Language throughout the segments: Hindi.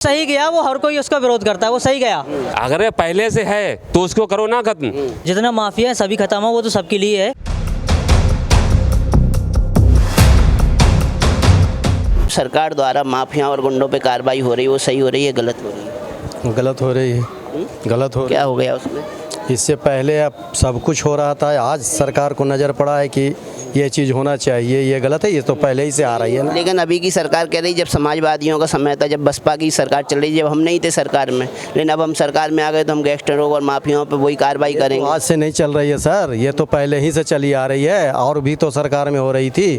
सही गया, वो हर कोई उसका विरोध करता है, वो सही गया। अगर ये पहले से है तो उसको करो ना खत्म। जितना माफिया है सभी खत्म हो, वो तो सबके लिए है। सरकार द्वारा माफिया और गुंडों पे कार्रवाई हो रही है, वो सही हो रही है, गलत हो रही है? गलत हो रही है, गलत हो क्या हो गया उसमें? इससे पहले अब सब कुछ हो रहा था, आज सरकार को नज़र पड़ा है कि ये चीज़ होना चाहिए, ये गलत है, ये तो पहले ही से आ रही है ना। लेकिन अभी की सरकार कह रही, जब समाजवादियों का समय था, जब बसपा की सरकार चल रही, जब हम नहीं थे सरकार में, लेकिन अब हम सरकार में आ गए तो हम गैंगस्टरों और माफियाओं पे वही कार्रवाई करेंगे। आज से नहीं चल रही है सर, ये तो पहले ही से चली आ रही है, और भी तो सरकार में हो रही थी,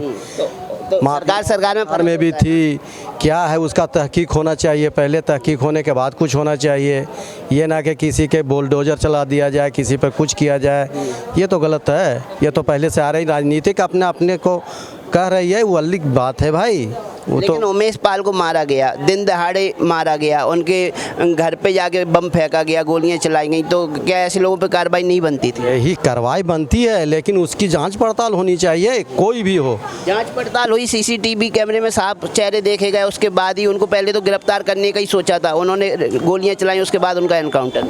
सरकार में भी थी। क्या है उसका तहकीक होना चाहिए, पहले तहकीक होने के बाद कुछ होना चाहिए, ये ना कि किसी के बुलडोजर चला दिया जाए, किसी पर कुछ किया जाए, ये तो गलत है। ये तो पहले से आ रही, राजनीतिक अपने अपने को कह रही है, वो अलग बात है भाई। लेकिन उमेश पाल को मारा गया, दिन दहाड़े मारा गया, उनके घर पे जाके बम फेंका गया, गोलियां चलाई गई, तो क्या ऐसे लोगों पे कार्रवाई नहीं बनती थी? यही कार्रवाई बनती है, लेकिन उसकी जांच पड़ताल होनी चाहिए, कोई भी हो। जांच पड़ताल हुई, सीसीटीवी कैमरे में साफ चेहरे देखे गए, उसके बाद ही उनको पहले तो गिरफ्तार करने का ही सोचा था, उन्होंने गोलियां चलाई, उसके बाद उनका एनकाउंटर।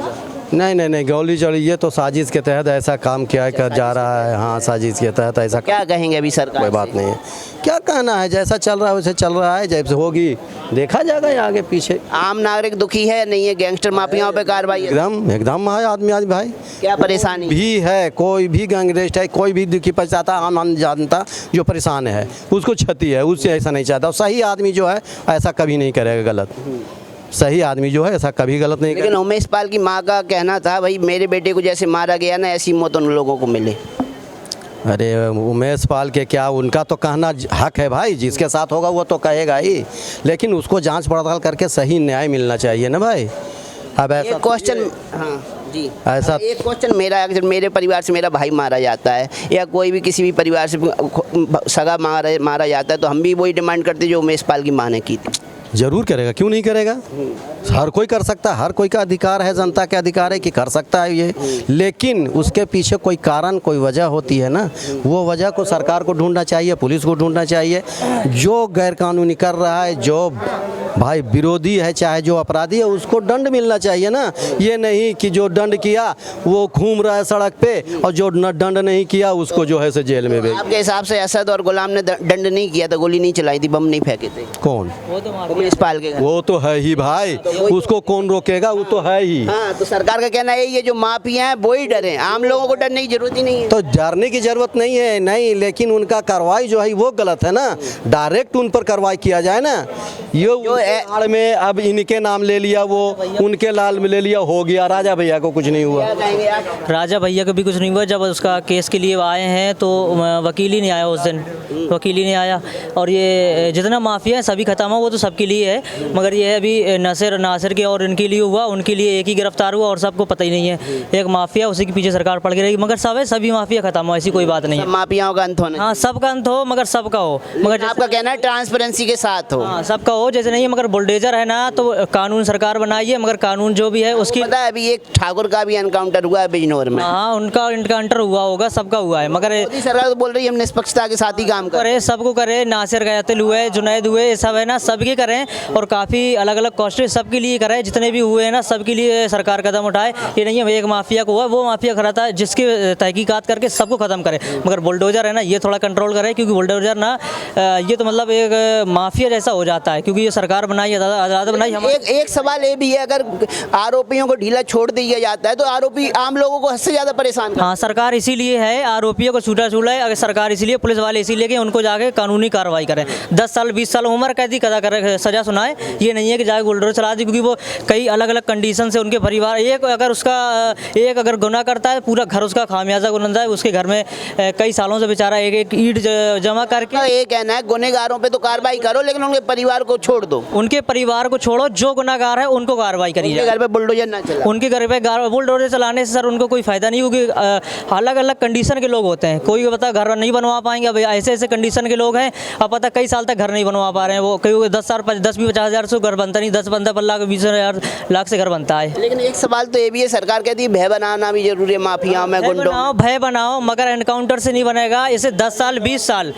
नहीं, गोली चढ़ी, ये तो साजिश के तहत ऐसा काम किया कर जा रहा है। हाँ, साजिश के तहत ऐसा। क्या कहेंगे अभी सरकार? कोई बात नहीं है, क्या कहना है, जैसा चल रहा है वैसे चल रहा है, जैसे होगी देखा जाएगा आगे पीछे। आम नागरिक दुखी है नहीं है गैंगस्टर माफियाओं पे कार्रवाई? एकदम है आदमी, आज भाई क्या परेशानी भी है, कोई भी गैंगरेस्ट है, कोई भी दुखी पहुंचाता, आम जनता जो परेशान है उसको क्षति है, उससे ऐसा नहीं चाहता। सही आदमी जो है ऐसा कभी नहीं करेगा गलत, सही आदमी जो है ऐसा कभी गलत नहीं करेगा। लेकिन उमेश पाल की माँ का कहना था, भाई मेरे बेटे को जैसे मारा गया ना, ऐसी मौत उन लोगों को मिले। अरे उमेश पाल के क्या, उनका तो कहना हक है भाई, जिसके साथ होगा वो तो कहेगा ही, लेकिन उसको जांच पड़ताल करके सही न्याय मिलना चाहिए ना भाई। अब ऐसा क्वेश्चन, हाँ जी, ऐसा एक क्वेश्चन मेरा है, अगर मेरे परिवार से मेरा भाई मारा जाता है या कोई भी किसी भी परिवार से सगा मारा जाता है, तो हम भी वही डिमांड करते जो उमेश पाल की माँ ने की थी। जरूर करेगा, क्यों नहीं करेगा, हर कोई कर सकता है, हर कोई का अधिकार है, जनता का अधिकार है कि कर सकता है ये, लेकिन उसके पीछे कोई कारण कोई वजह होती है ना, वो वजह को सरकार को ढूंढना चाहिए, पुलिस को ढूंढना चाहिए। जो गैरकानूनी कर रहा है, जो भाई विरोधी है, चाहे जो अपराधी है, उसको दंड मिलना चाहिए ना। ये नहीं कि जो दंड किया वो घूम रहा है सड़क पे, और जो दंड नहीं किया उसको जो है से जेल में भेज। आपके हिसाब से असद और गुलाम ने दंड नहीं किया था, गोली नहीं चलाई थी, बम नहीं फेंके थे? कौन? उमेश पाल के घर। वो तो है ही भाई, उसको कौन रोकेगा, वो तो है ही। हाँ, तो सरकार का कहना है ये जो माफिया हैं वो ही डरे, आम लोगों को डरने की जरूरत ही नहीं है। तो डरने की जरूरत नहीं है, नहीं, लेकिन उनका कार्रवाई जो है वो गलत है ना, डायरेक्ट उन पर कार्रवाई किया जाए ना। ये आड़ में अब इनके नाम ले लिया, वो उनके लाल में ले लिया, हो गया, राजा भैया को कुछ नहीं हुआ। राजा भैया को भी कुछ नहीं हुआ। जब उसका केस के लिए आए हैं तो वकील ही नहीं आया उस दिन, वकील ही नहीं आया। और ये जितना माफिया है सभी खत्म हो, वो तो सबके लिए है, मगर ये है अभी नासिर के और इनके लिए हुआ, उनके लिए एक ही गिरफ्तार हुआ और सबको पता ही नहीं है, एक माफिया उसी के पीछे सरकार पड़ गई। मगर सब है, सभी माफिया खत्म हो, ऐसी कोई बात नहीं है। माफियाओं का अंत होना, हाँ सबका अंत हो, मगर सबका हो, मगर आपका कहना है ट्रांसपेरेंसी के साथ हो। हाँ सबका हो, जैसे नहीं है, मगर बुलडोजर है ना, तो कानून सरकार बनाइए, मगर कानून जो भी है उसकी। पता है अभी एक ठाकुर का भी एनकाउंटर हुआ है बिजनौर में। हाँ उनका एनकाउंटर हुआ होगा, सबका हुआ है, मगर सरकार तो बोल रही है हम निष्पक्षता के साथ ही काम करे, सबको करे। नासिर गयातिल हुए, जुनैद हुए, ये सब है ना, सबके करें, और काफ़ी अलग अलग कॉस्ट सबके लिए करें, जितने भी हुए हैं ना सबके लिए सरकार कदम उठाए। ये नहीं है एक माफिया को हुआ, वो माफिया खड़ा था जिसकी तहकीकात करके सबको ख़त्म करे, मगर बुलडोजर है ना ये थोड़ा कंट्रोल करे, क्योंकि बुलडोजर ना ये तो मतलब एक माफिया जैसा हो जाता है, क्योंकि ये सरकार बनाई, अदालत बनाई। एक सवाल ये भी है, अगर आरोपियों को ढीला छोड़ दिया जाता है तो आरोपी आम लोगों को हद से ज़्यादा परेशान। हाँ सरकार इसीलिए है, आरोपियों को छूटा छूटा है, अगर सरकार इसीलिए, पुलिस वाले इसीलिए कि उनको जाके कानूनी कार्रवाई करें, 10 साल 20 साल उम्र कैदी कदा करे, सजा सुनाए। ये नहीं है कि जाके बुलडोजर चला दी, क्योंकि वो कई अलग अलग कंडीशन से उनके परिवार, एक अगर गुनाह करता है पूरा घर उसका खामियाजा गुनंदा है, उसके घर में कई सालों से बेचारा एक ईंट जमा करके। ये कहना है गुनहगारों पे तो कार्रवाई करो, लेकिन उनके परिवार को छोड़ दो। उनके परिवार को छोड़ो, जो गुनाहगार है उनको कार्रवाई करिए। उनके घर पे बुलडोजर ना चला, उनके घर पे बुलडोजर चलाने से सर उनको कोई फायदा नहीं, क्योंकि अलग अलग कंडीशन के लोग होते हैं, कोई पता घर नहीं बनवा पाएंगे, अब ऐसे ऐसे कंडीशन के लोग हैं, अब पता कई साल तक घर नहीं बनवा पा रहे हैं, वो कई 10 साल 10-50 हज़ार से घर बनता नहीं, 10-15 लाख 20 से घर बनता है। लेकिन एक सवाल तो ये भी है, सरकार कहती है भय बनाना भी जरूरी है माफियाओं में, गुंडों। भय बनाओ मगर एनकाउंटर से नहीं बनेगा। इसे 10 साल 20 साल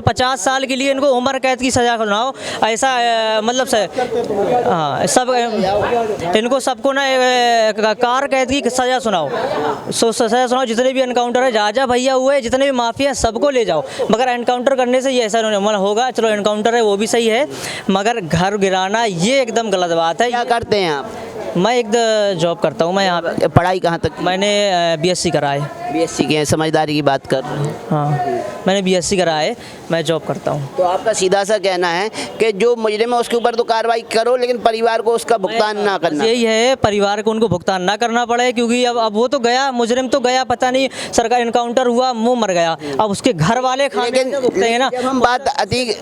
50 साल के लिए इनको उम्र कैद की सज़ा सुनाओ। ऐसा मतलब हाँ सब इनको सबको ना कार कैद की सज़ा सुनाओ, सज़ा सुनाओ। जितने भी एनकाउंटर है राजा भैया हुए, जितने भी माफिया सबको ले जाओ, मगर एनकाउंटर करने से ये ऐसा नहीं होगा। चलो एनकाउंटर है वो भी सही है, मगर घर गिराना ये एकदम गलत बात है। क्या करते हैं आप? मैं एक जॉब करता हूँ। मैं यहाँ पे पढ़ाई कहाँ तक? मैंने बीएससी करा है। बीएससी के हैं, समझदारी की बात कर रहे हैं। हाँ मैंने बीएससी करा है, मैं जॉब करता हूँ। तो आपका सीधा सा कहना है कि जो मुजरिम है उसके ऊपर तो कार्रवाई करो, लेकिन परिवार को उसका भुगतान ना करना। यही है, परिवार को उनको भुगतान ना करना पड़े, क्योंकि अब वो तो गया, मुजरिम तो गया, पता नहीं सरकार एनकाउंटर हुआ, मुंह मर गया। अब उसके घर वाले खामियाजा भुगतेंगे ना। जब हम बात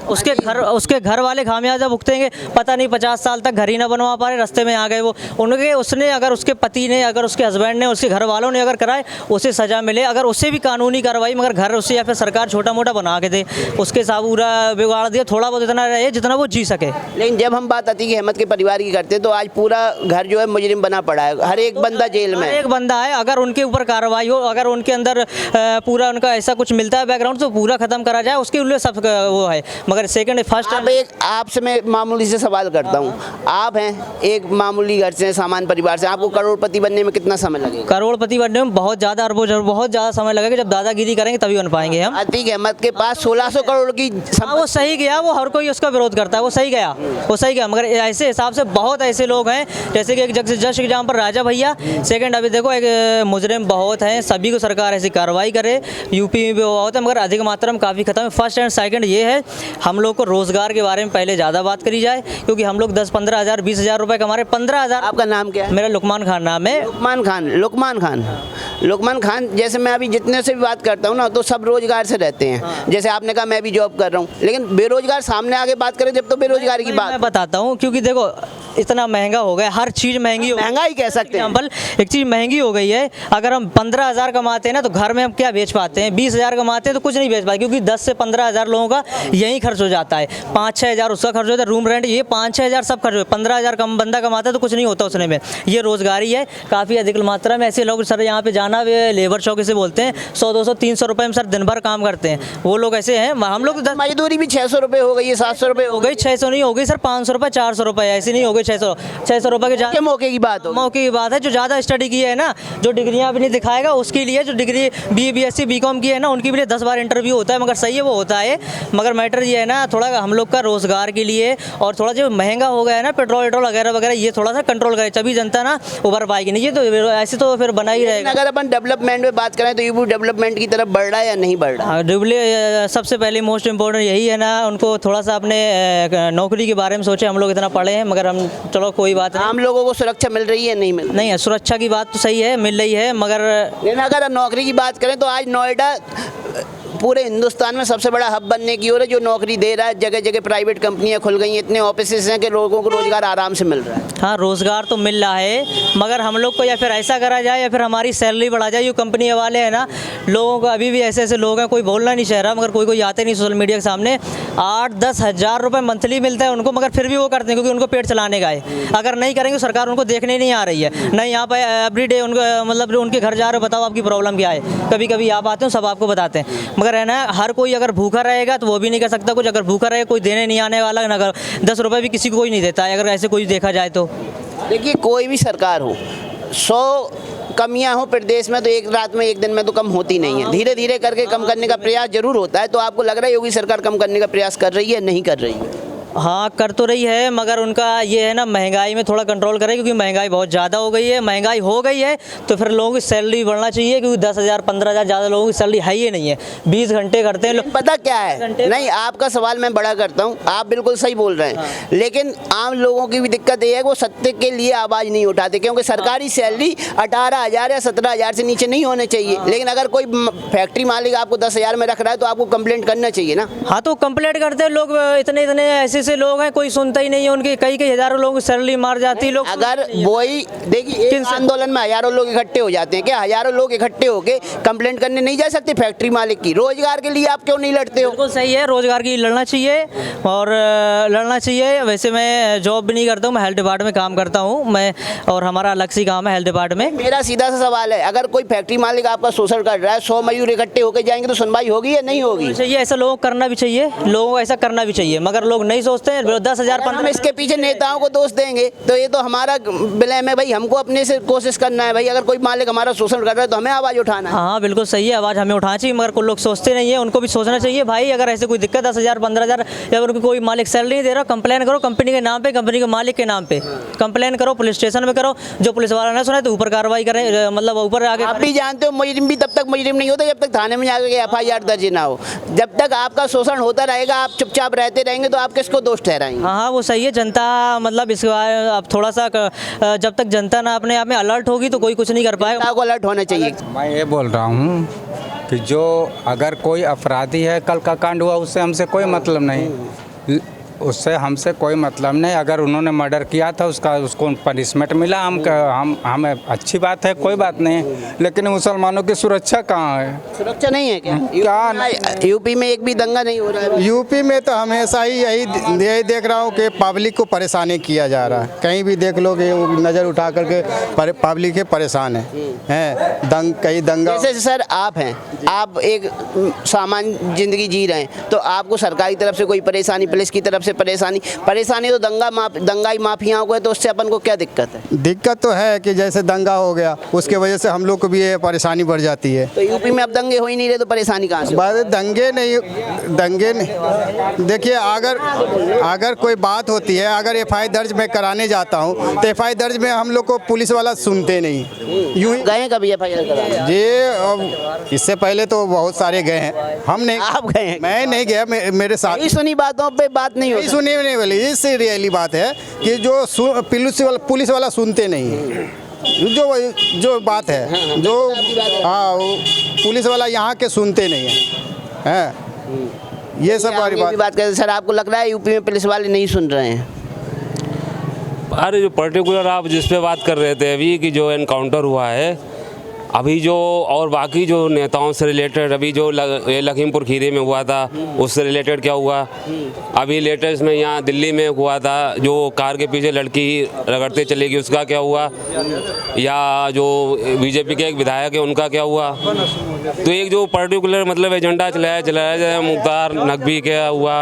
उसके घर वाले खामियाजा भुगतेंगे। पता नहीं 50 साल तक घर ही ना बनवा पा रहे, रास्ते में आ गए वो। उसने अगर उसके पति ने, अगर उसके हस्बैंड ने, उसके घर वालों ने अगर कराए, उसे सज़ा मिले। अगर उससे भी कानूनी कार्रवाई, मगर घर उससे या फिर सरकार छोटा मोटा बना के दे, उसके साथ पूरा बिगाड़ दिया, थोड़ा बहुत इतना रहे जितना वो जी सके। लेकिन जब हम बात अतीक अहमद के परिवार की करते हैं तो आज पूरा घर जो है मुजरिम बना पड़ा है, हर एक बंदा जेल में, हर एक बंदा है। अगर उनके ऊपर कार्रवाई हो, अगर उनके अंदर पूरा उनका ऐसा कुछ मिलता है बैकग्राउंड, तो पूरा खत्म करा जाए, उसके लिए सब वो है। मगर सेकंड फर्स्ट आपसे मैं मामूली से सवाल करता हूँ, आप हैं एक मामूली घर से, सामान्य परिवार से, आपको करोड़पति बनने में कितना समय लगेगा? करोड़पति बनने में बहुत ज़्यादा बहुत ज़्यादा समय लगेगा। जब दादागिरी करेंगे तभी बन पाएंगे हम। अतीक अहमद के पास 1600 करोड़ की वो सही गया, वो हर कोई उसका विरोध करता है, वो सही गया, मगर ऐसे हिसाब से बहुत ऐसे लोग हैं, जैसे कि एक जस्ट एग्जाम्पल राजा भैया। सेकंड अभी देखो एक मुजरिम बहुत हैं, सभी को सरकार ऐसी कार्रवाई करे। यूपी में भी बहुत है, मगर अधिक मात्रा में काफ़ी खत्म है। फर्स्ट एंड सेकंड ये है, हम लोग को रोज़गार के बारे में पहले ज़्यादा बात करी जाए, क्योंकि हम लोग 10-15 हज़ार 20 हज़ार रुपये कमा रहे। 15,000। आपका नाम क्या है? मेरा लुकमान खान नाम है। लुकमान खान, जैसे मैं अभी जितने से भी बात करता हूँ ना, तो सब रोजगार से रहते हैं। जैसे आपने कहा मैं भी जॉब कर रहा हूँ, लेकिन बेरोजगार सामने आगे बात करें जब तो बेरोजगारी की बात मैं बताता हूँ, क्योंकि देखो इतना महंगा हो गया, हर चीज़ महंगी, महंगाई कह सकते हैं। एग्जाम्पल एक चीज़ महंगी हो गई है। अगर हम 15,000 कमाते हैं ना, तो घर में हम क्या बेच पाते हैं? 20,000 कमाते हैं तो कुछ नहीं बेच पाते, क्योंकि 10 से 15,000 लोगों का यही खर्च हो जाता है। 5-6 हज़ार उसका खर्च होता है, रूम रेंट, ये 5-6 हज़ार सब खर्च हो। 15,000 कम बंदा कमाता है तो कुछ नहीं होता उसने में। ये रोजगारी है काफ़ी अधिक मात्रा में। ऐसे लोग सर यहाँ पे जाना लेबर चौकी से बोलते हैं 100-200-300 रुपये में सर दिन भर काम करते हैं, वो लोग ऐसे हैं। हम लोग मजदूरी भी 600 रुपये हो गई है, 700 रुपये हो गई, 600 नहीं हो गई सर, 500 रुपये 400 रुपये, ऐसी नहीं हो गई 600 रुपये के मौके की बात हो। मौके की बात है। जो ज़्यादा स्टडी की है ना, जो डिग्रियाँ भी नहीं दिखाएगा उसके लिए, जो डिग्री BSc BCom की है ना, उनकी भी 10 बार इंटरव्यू होता है, मगर सही है वो होता है। मगर मैटर ये है ना, थोड़ा हम लोग का रोज़गार के लिए, और थोड़ा जो महंगा हो गया है ना पेट्रोल वगैरह, ये थोड़ा सा कंट्रोल करे, तभी जनता ना उभर पाएगी। नहीं ये तो ऐसे तो फिर बना ही रहेगा। अगर अपन डेवलपमेंट में बात करें तो यूपी डेवलपमेंट की तरफ बढ़ रहा है या नहीं बढ़ रहा? सबसे पहले मोस्ट इम्पोर्टेंट यही है ना, उनको थोड़ा सा अपने नौकरी के बारे में सोचे। हम लोग इतना पढ़े हैं, मगर हम चलो कोई बात नहीं। आम लोगों को सुरक्षा मिल रही है नहीं है? सुरक्षा की बात तो सही है, मिल रही है, मगर अगर नौकरी की बात करें तो आज नोएडा पूरे हिंदुस्तान में सबसे बड़ा हब बनने की ओर है, जो नौकरी दे रहा है। जगह जगह प्राइवेट कंपनियां खुल गई हैं, इतने ऑफिसेस हैं कि लोगों को रोजगार आराम से मिल रहा है। हाँ रोज़गार तो मिल रहा है, मगर हम लोग को या फिर ऐसा करा जाए, या फिर हमारी सैलरी बढ़ा जाए। जो कंपनी वाले हैं ना, लोगों को अभी भी ऐसे लोग हैं, कोई बोलना नहीं चाह रहा, मगर कोई आते नहीं सोशल मीडिया के सामने। 8-10 हज़ार रुपये मंथली मिलता है उनको, मगर फिर भी वो करते हैं, क्योंकि उनको पेट चलाने का है। अगर नहीं करेंगे सरकार उनको देखने नहीं आ रही है। नहीं यहाँ पर एवरीडे उनको मतलब उनके घर जा रहे हो, बताओ आपकी प्रॉब्लम क्या है। कभी कभी आप आते हो, सब आपको बताते हैं, मगर है ना हर कोई अगर भूखा रहेगा तो वो भी नहीं कर सकता कुछ। अगर भूखा रहेगा, कोई देने नहीं आने वाला, अगर 10 रुपये भी किसी को कोई नहीं देता है, अगर ऐसे कोई देखा जाए तो। देखिए कोई भी सरकार हो, 100 कमियां हो प्रदेश में तो एक रात में एक दिन में तो कम होती नहीं है। धीरे धीरे करके कम करने का प्रयास जरूर होता है। तो आपको लग रहा है योगी सरकार कम करने का प्रयास कर रही है, नहीं कर रही है? हाँ कर तो रही है, मगर उनका ये है ना, महंगाई में थोड़ा कंट्रोल करें, क्योंकि महंगाई बहुत ज़्यादा हो गई है। महंगाई हो गई है तो फिर लोगों की सैलरी बढ़ना चाहिए, क्योंकि 10,000 15,000 ज़्यादा लोगों की सैलरी है ही नहीं है। 20 घंटे करते हैं लोग। पता क्या है, नहीं आपका सवाल मैं बड़ा करता हूँ, आप बिल्कुल सही बोल रहे हैं। हाँ। लेकिन आम लोगों की भी दिक्कत ये है कि वो सत्य के लिए आवाज़ नहीं उठाते, क्योंकि सरकारी सैलरी 18,000 या 17,000 से नीचे नहीं होने चाहिए। लेकिन अगर कोई फैक्ट्री मालिक आपको 10,000 में रख रहा है तो आपको कंप्लेंट करना चाहिए ना। हाँ तो कंप्लेंट करते हैं लोग, इतने ऐसे ऐसे ऐसे लोग हैं, कोई सुनता ही नहीं है उनकी, कई कई हजारों लोगों की सैलरी मार जाती है। लोग अगर वही देखिए, एक आंदोलन में हजारों लोग इकट्ठे हो जाते हैं, क्या हजारों लोग इकट्ठे होके कंप्लेंट करने नहीं जा सकते फैक्ट्री मालिक की? रोजगार के लिए आप क्यों नहीं लड़ते हो? बिल्कुल सही है, रोजगार की लड़ना चाहिए और लड़ना चाहिए। वैसे मैं जॉब भी नहीं करता हूँ, मैं हेल्थ डिपार्टमेंट में काम करता हूँ मैं, और हमारा अलग से काम है हेल्थ डिपार्टमेंट में। मेरा सीधा सा सवाल है, अगर कोई फैक्ट्री मालिक आपका शोषण कर रहा है, 100 मजदूर इकट्ठे होकर जाएंगे तो सुनवाई होगी या नहीं होगी? चाहिए ऐसा, लोगों को करना भी चाहिए, लोगों को ऐसा करना भी चाहिए, मगर लोग नहीं सोचते हैं। 10,000 हम इसके पीछे नेताओं को दोष देंगे तो ये तो हमारा ब्लेम है भाई, हमको अपने से कोशिश करना है भाई। अगर कोई मालिक हमारा शोषण कर रहा है तो हमें आवाज़ उठाना है। हाँ बिल्कुल सही है, आवाज़ हमें उठाना चाहिए, मगर कुछ लोग सोचते नहीं है, उनको भी सोचना चाहिए भाई। अगर ऐसे कोई दिक्कत 10,000 15,000 या उनको कोई मालिक सैलरी नहीं दे रहा, कंप्लेन करो कंपनी के नाम पे, कंपनी के मालिक के नाम पे कंप्लेन करो, पुलिस स्टेशन में करो। जो पुलिस वाला नहीं सुने तो ऊपर कार्रवाई करें, मतलब ऊपर आगे। आप भी जानते हो मुजरिम भी तब तक मुजरिम नहीं होता जब तक थाने में जाकर FIR दर्ज ना हो। जब तक आपका शोषण होता रहेगा, आप चुपचाप रहते रहेंगे तो आप किसको दोष ठहराएंगे? हाँ हाँ वो सही है, जनता मतलब इस अब थोड़ा सा जब तक जनता ना अपने आप में अलर्ट होगी तो कोई कुछ नहीं कर पाएगा। जनता को अलर्ट होना चाहिए। मैं ये बोल रहा हूँ कि जो अगर कोई अपराधी है, कल का कांड हुआ उससे हमसे कोई मतलब नहीं, उससे हमसे कोई मतलब नहीं। अगर उन्होंने मर्डर किया था उसको पनिशमेंट मिला, हमें अच्छी बात है, कोई बात नहीं। लेकिन मुसलमानों की सुरक्षा कहाँ है? सुरक्षा नहीं है क्या? यूपी में एक भी दंगा नहीं हो रहा है? यूपी में तो हमेशा ही यही देख रहा हूँ कि पब्लिक को परेशान किया जा रहा है। कहीं भी देख लो कि नज़र उठा करके पब्लिक परेशान है। कहीं दंगा। जैसे सर आप हैं, आप एक सामान्य जिंदगी जी रहे हैं, तो आपको सरकारी तरफ से कोई परेशानी, पुलिस की तरफ से परेशानी तो दंगाई माफियाओं को है, तो उससे अपन को क्या दिक्कत है? दिक्कत तो है कि जैसे दंगा हो गया उसके वजह से हम लोग को भी ये परेशानी बढ़ जाती है। तो यूपी में अब दंगे हो ही नहीं रहे तो परेशानी कहाँ से? दंगे नहीं। देखिए, अगर कोई बात होती है, अगर FIR दर्ज मैं कराने जाता हूँ तो FIR दर्ज में हम लोग को पुलिस वाला सुनते नहीं। यूँ ही गए कभी FIR कराने? जी इससे पहले तो बहुत सारे गए हैं, हम नहीं। आप गए हैं? मैं नहीं गया, मेरे साथ सुनी बातों पे बात नहीं हो, सुनी नहीं वाली। इससे रियली बात है कि जो पुलिस वाला सुनते नहीं है। जो बात है, जो हाँ पुलिस वाला यहाँ के सुनते नहीं है। ये सब हमारी बात करते सर, आपको लग रहा है यूपी में पुलिस वाले नहीं सुन रहे हैं? अरे जो पर्टिकुलर आप जिस पे बात कर रहे थे अभी कि जो एनकाउंटर हुआ है अभी, जो और बाकी जो नेताओं से रिलेटेड अभी जो लखीमपुर खीरी में हुआ था उससे रिलेटेड क्या हुआ? अभी लेटेस्ट में यहाँ दिल्ली में हुआ था, जो कार के पीछे लड़की रगड़ते चलेगी उसका क्या हुआ? या जो बीजेपी के एक विधायक है उनका क्या हुआ? तो एक जो पर्टिकुलर मतलब एजेंडा चलाया जाए, मुख्तार नकवी क्या हुआ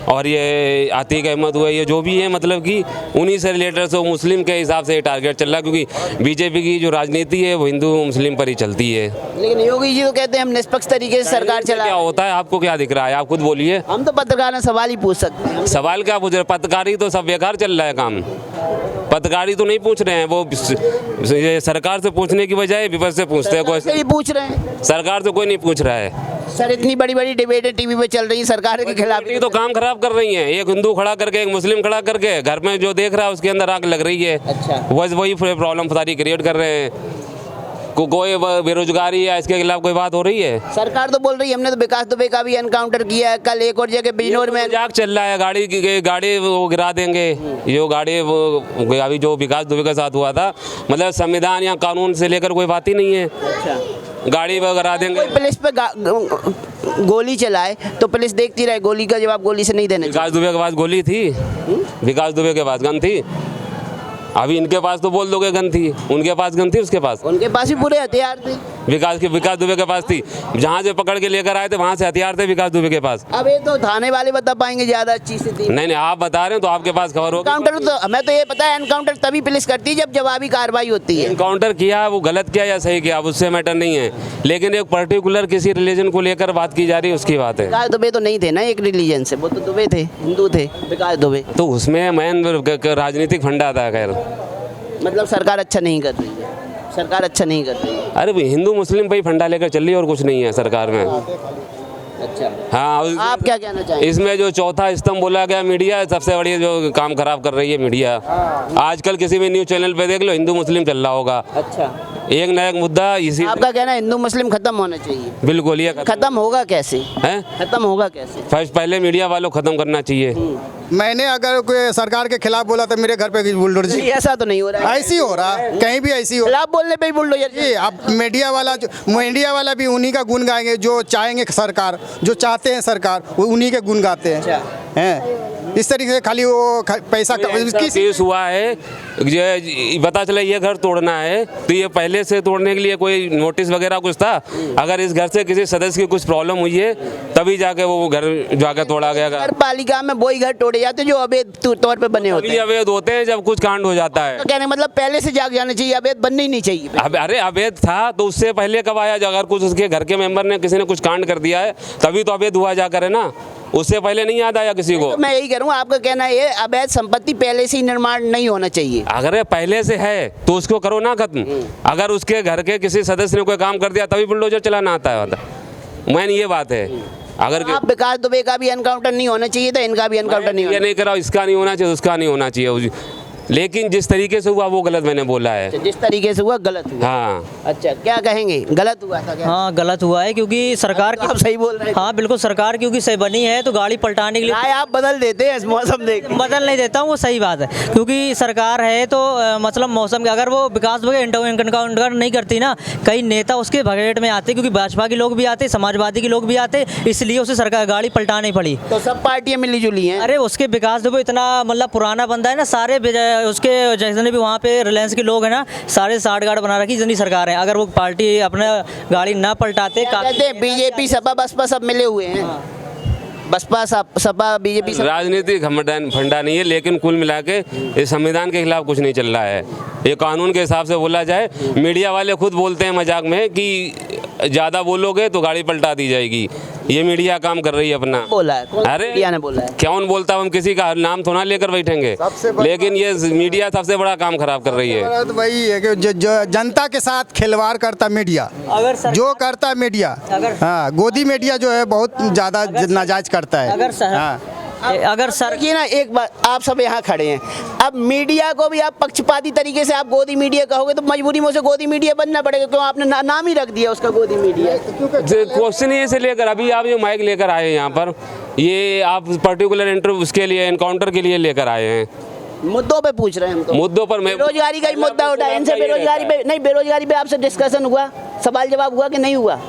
और ये आतिक अहमद हुआ, ये जो भी है मतलब कि उन्हीं से रिलेटेड से मुस्लिम के हिसाब से टारगेट चल रहा, क्योंकि बीजेपी की जो राजनीति है वो हिंदू मुस्लिम पर ही चलती है। लेकिन योगी जी तो कहते हैं हम निष्पक्ष तरीके से सरकार चला। क्या होता है, आपको क्या दिख रहा है? आप खुद बोलिए। हम तो पत्रकार हैं, सवाल ही पूछ सकते हैं। सवाल क्या पूछ रहे? पत्रकारी तो सब बेकार चल रहा है काम। पत्रकारी तो नहीं पूछ रहे हैं, वो सरकार से पूछने की बजाय विपक्ष से पूछते हैं। कोई पूछ रहे हैं? सरकार से कोई नहीं पूछ रहा है सर। इतनी बड़ी बड़ी डिबेटें टीवी पे चल रही है सरकार के खिलाफ, तो काम खराब कर रही हैं। एक हिंदू खड़ा करके, एक मुस्लिम खड़ा करके, घर में जो देख रहा है उसके अंदर आग लग रही है। अच्छा। वही प्रॉब्लम सारी क्रिएट कर रहे हैं। कोई बेरोजगारी है, इसके खिलाफ कोई बात हो रही है? सरकार तो बोल रही है हमने तो विकास दुबे का भी एनकाउंटर किया है, कल एक और जगह बिजनौर में मजाक चल रहा है। गाड़ी वो गिरा देंगे, जो गाड़ी वो अभी जो विकास दुबे के साथ हुआ था, मतलब संविधान या कानून से लेकर कोई बात ही नहीं है। अच्छा। गाड़ी वो गिरा देंगे। पुलिस पे गोली चलाए तो पुलिस देखती रहे, गोली का जवाब गोली से नहीं देना। विकास दुबे के पास गोली थी? विकास दुबे के पास गन थी? अभी इनके पास तो बोल दोगे गन थी, उनके पास गन थी? उसके पास, उनके पास भी पूरे हथियार थे। विकास दुबे के पास थी, जहाँ से पकड़ के लेकर आए थे वहाँ से हथियार थे विकास दुबे के पास। अब ये तो थाने वाले बता पाएंगे ज्यादा अच्छी से थी। नहीं आप बता रहे हैं तो आपके पास खबर होगी। एनकाउंटर तो हमें तो ये पता है, एनकाउंटर तभी पुलिस करती है जब जवाबी कार्रवाई होती है। एनकाउंटर किया, वो गलत किया या सही किया, अब उससे मैटर नहीं है, लेकिन एक पर्टिकुलर किसी रिलीजन को लेकर बात की जा रही है, उसकी बात है। विकास दुबे तो नहीं थे ना एक रिलीजन से, वो तो दुबे थे, हिंदू थे विकास दुबे। तो उसमें मेन राजनीतिक फंडा था। खैर मतलब सरकार अच्छा नहीं कर रही है, सरकार अच्छा नहीं कर रही है। अरे हिंदू मुस्लिम पे ही फंडा लेकर चल रही है और कुछ नहीं है सरकार में। अच्छा। हाँ, आप क्या कहना चाहेंगे? इसमें जो चौथा स्तंभ बोला गया मीडिया, सबसे बड़ी जो काम खराब कर रही है मीडिया। आजकल किसी भी न्यूज़ चैनल पे देख लो हिंदू मुस्लिम चल रहा होगा। अच्छा। एक न एक मुद्दा इसी आपका कहना है हिंदू मुस्लिम खत्म होना चाहिए, बिल्कुल ये खत्म होगा कैसे? है। खत्म होगा कैसे? फर्स्ट पहले मीडिया वालों को खत्म करना चाहिए। मैंने अगर कोई सरकार के खिलाफ बोला तो मेरे घर पे बुलडोजर नहीं, ऐसा तो नहीं हो रहा है। ऐसी हो रहा है, कहीं भी ऐसी हो खिलाफ बोलने पे ही बुलडोजर जी। अब मीडिया वाला भी उन्हीं का गुण गाएंगे जो चाहेंगे सरकार, जो चाहते हैं सरकार वो उन्हीं के गुण गाते हैं। इस तरीके से खाली वो पैसा केस हुआ है, ये पता चला ये घर तोड़ना है तो ये पहले से तोड़ने के लिए कोई नोटिस वगैरह कुछ था? अगर इस घर से किसी सदस्य की कुछ प्रॉब्लम हुई है तभी जाके वो घर जाके तोड़ा गया। नगर पालिका में वही घर तोड़े जाते हैं जो अवैध तौर पे बने होते हैं। अवैध होते हैं जब कुछ कांड हो जाता है। तो कहने का मतलब पहले से जाग जाना चाहिए, अवैध बनने ही नहीं चाहिए। अरे अवैध था तो उससे पहले कब आया? अगर कुछ उसके घर के मेंबर ने किसी ने कुछ कांड कर दिया है तभी तो अवैध हुआ जाकर है ना, उससे पहले नहीं याद आया किसी को। तो मैं यही करूँ, आपका कहना है अवैध संपत्ति पहले से ही निर्माण नहीं होना चाहिए। अगर पहले से है तो उसको करो ना खत्म। अगर उसके घर के किसी सदस्य ने कोई काम कर दिया तभी बुलडोजर चलाना आता है, मैन ये बात है। अगर आप विकास दुबे का भी एनकाउंटर नहीं होना चाहिए था, इनका भी एनकाउंटर नहीं ये नहीं करा, इसका नहीं होना चाहिए, उसका नहीं होना चाहिए, लेकिन जिस तरीके से हुआ वो गलत मैंने बोला है। जिस तरीके से हुआ गलत हुआ। हाँ। अच्छा, क्या कहेंगे? गलत हुआ था क्या? हाँ गलत हुआ है क्योंकि सरकार आप सही बोल रहे हैं। हाँ बिल्कुल, सरकार क्योंकि सही बनी है तो गाड़ी पलटाने के लिए राय आप बदल देते हैं इस मौसम देख के। बदल नहीं देता हूँ, वो सही बात है क्योंकि सरकार है तो मतलब मौसम के अगर वो विकास एनकाउंटर नहीं करती ना, कई नेता उसके भगेट में आते क्योंकि भाजपा के लोग भी आते, समाजवादी के लोग भी आते, इसलिए उसे सरकार गाड़ी पलटानी पड़ी। तो सब पार्टियां मिली जुली हैं। अरे उसके विकास दुबे इतना मतलब पुराना बंदा है ना, सारे उसके जितने भी वहाँ पे रिलायंस के लोग हैं ना, सारे साठ गार्ड बना रखी जितनी सरकार है, अगर वो पार्टी अपना गाड़ी ना पलटाते। कहते हैं बीजेपी सपा बसपा सब मिले हुए हैं। बसपा सपा बीजेपी राजनीति फंडा नहीं है, लेकिन कुल मिला के इस संविधान के खिलाफ कुछ नहीं चल रहा है। ये कानून के हिसाब से बोला जाए, मीडिया वाले खुद बोलते हैं मजाक में कि ज़्यादा बोलोगे तो गाड़ी पलटा दी जाएगी। ये मीडिया काम कर रही है अपना। बोला है? कौन अरे मीडिया ने बोला है? कौन बोलता है? हम किसी का नाम थोड़ा लेकर बैठेंगे, लेकिन ये मीडिया सबसे बड़ा काम खराब कर रही है। तो वही है कि जो जनता के साथ खिलवाड़ करता मीडिया, जो करता मीडिया, हाँ गोदी मीडिया जो है बहुत ज़्यादा नाजायज करता है। अगर सर ये ना एक बार आप सब यहाँ खड़े हैं, अब मीडिया को भी आप पक्षपाती तरीके से आप गोदी मीडिया कहोगे तो मजबूरी में उसे गोदी मीडिया बनना पड़ेगा। क्यों आपने नाम ही रख दिया उसका गोदी मीडिया? क्वेश्चन ही से लेकर अभी आप ये माइक लेकर आए यहाँ पर, ये आप पर्टिकुलर इंटरव्यू उसके लिए एनकाउंटर के लिए लेकर आए हैं। मुद्दों पे पूछ रहे हैं हम तो। मुद्दों पर मैं बेरोजगारी का ही मुद्दा उठाया, इनसे बेरोजगारी पे नहीं, बेरोजगारी पे आपसे डिस्कशन हुआ, सवाल जवाब हुआ कि नहीं हुआ?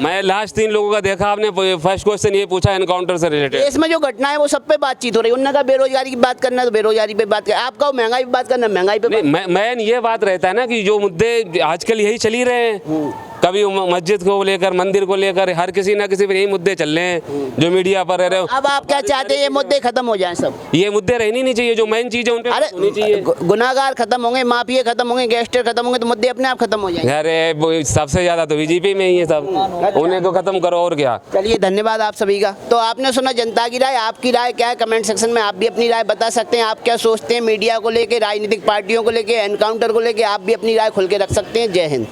मैं लास्ट 3 लोगों का देखा, आपने फर्स्ट क्वेश्चन ये पूछा एनकाउंटर से रिलेटेड। इसमें जो घटना है वो सब पे बातचीत हो रही है। उन्होंने कहा बेरोजगारी की बात करना तो बेरोजगारी पे बात कर, आपका महंगाई पे बात करना महंगाई पे। नहीं, मैं ये बात रहता है ना कि जो मुद्दे आजकल यही चल ही रहे हैं, कभी मस्जिद को लेकर, मंदिर को लेकर, हर किसी ना किसी पर यही मुद्दे चल रहे हैं जो मीडिया पर रह रहे हो। अब आप क्या चाहते हैं? ये मुद्दे खत्म हो जाएं सब? ये मुद्दे रहनी नहीं चाहिए, जो मेन चीज है उन पे होनी चाहिए। गुनाहगार खत्म होंगे, माफिया खत्म होंगे, गैंगस्टर खत्म होंगे तो मुद्दे अपने आप खत्म हो जाएंगे। अरे सबसे ज्यादा तो बीजेपी में ही है सब, उन्हें तो खत्म करो और क्या। चलिए धन्यवाद आप सभी का। तो आपने सुना जनता की राय, आपकी राय क्या है कमेंट सेक्शन में आप भी अपनी राय बता सकते हैं। आप क्या सोचते हैं मीडिया को लेके, राजनीतिक पार्टियों को लेके, एनकाउंटर को लेके, आप भी अपनी राय खुल के रख सकते हैं। जय हिंद।